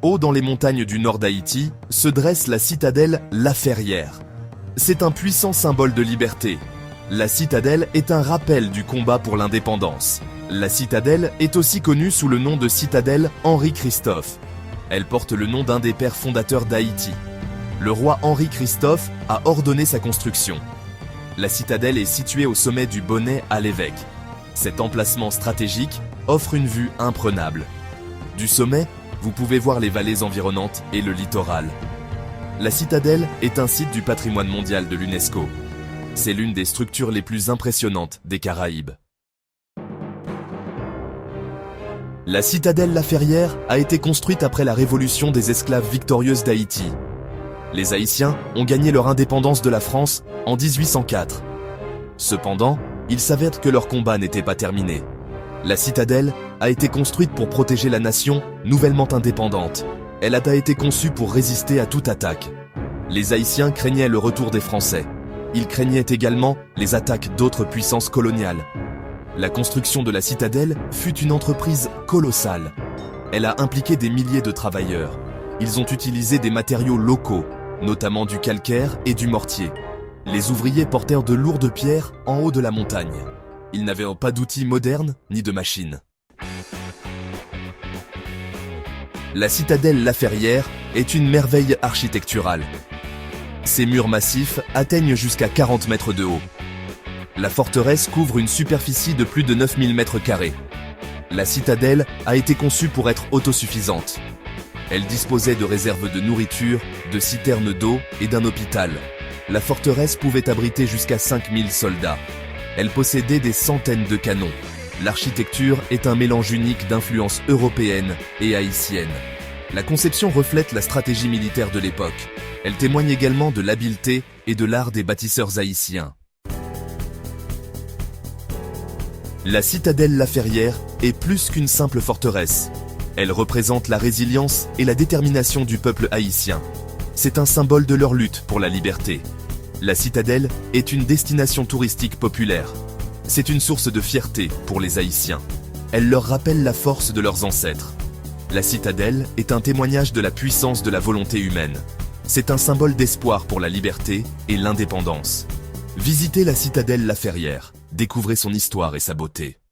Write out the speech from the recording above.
Haut dans les montagnes du nord d'Haïti, se dresse la citadelle La Ferrière. C'est un puissant symbole de liberté. La citadelle est un rappel du combat pour l'indépendance. La citadelle est aussi connue sous le nom de citadelle Henri Christophe. Elle porte le nom d'un des pères fondateurs d'Haïti. Le roi Henri Christophe a ordonné sa construction. La citadelle est située au sommet du Bonnet à l'Évêque. Cet emplacement stratégique offre une vue imprenable. Du sommet, vous pouvez voir les vallées environnantes et le littoral. La citadelle est un site du patrimoine mondial de l'UNESCO. C'est l'une des structures les plus impressionnantes des Caraïbes. La citadelle La Ferrière a été construite après la révolution des esclaves victorieuses d'Haïti. Les Haïtiens ont gagné leur indépendance de la France en 1804. Cependant, il s'avère que leur combat n'était pas terminé. La citadelle a été construite pour protéger la nation nouvellement indépendante. Elle a été conçue pour résister à toute attaque. Les Haïtiens craignaient le retour des Français. Ils craignaient également les attaques d'autres puissances coloniales. La construction de la citadelle fut une entreprise colossale. Elle a impliqué des milliers de travailleurs. Ils ont utilisé des matériaux locaux, notamment du calcaire et du mortier. Les ouvriers portèrent de lourdes pierres en haut de la montagne. Ils n'avaient pas d'outils modernes ni de machines. La citadelle La Ferrière est une merveille architecturale. Ses murs massifs atteignent jusqu'à 40 mètres de haut. La forteresse couvre une superficie de plus de 9000 mètres carrés. La citadelle a été conçue pour être autosuffisante. Elle disposait de réserves de nourriture, de citernes d'eau et d'un hôpital. La forteresse pouvait abriter jusqu'à 5000 soldats. Elle possédait des centaines de canons. L'architecture est un mélange unique d'influences européennes et haïtiennes. La conception reflète la stratégie militaire de l'époque. Elle témoigne également de l'habileté et de l'art des bâtisseurs haïtiens. La citadelle La Ferrière est plus qu'une simple forteresse. Elle représente la résilience et la détermination du peuple haïtien. C'est un symbole de leur lutte pour la liberté. La citadelle est une destination touristique populaire. C'est une source de fierté pour les Haïtiens. Elle leur rappelle la force de leurs ancêtres. La citadelle est un témoignage de la puissance de la volonté humaine. C'est un symbole d'espoir pour la liberté et l'indépendance. Visitez la citadelle La Ferrière, découvrez son histoire et sa beauté.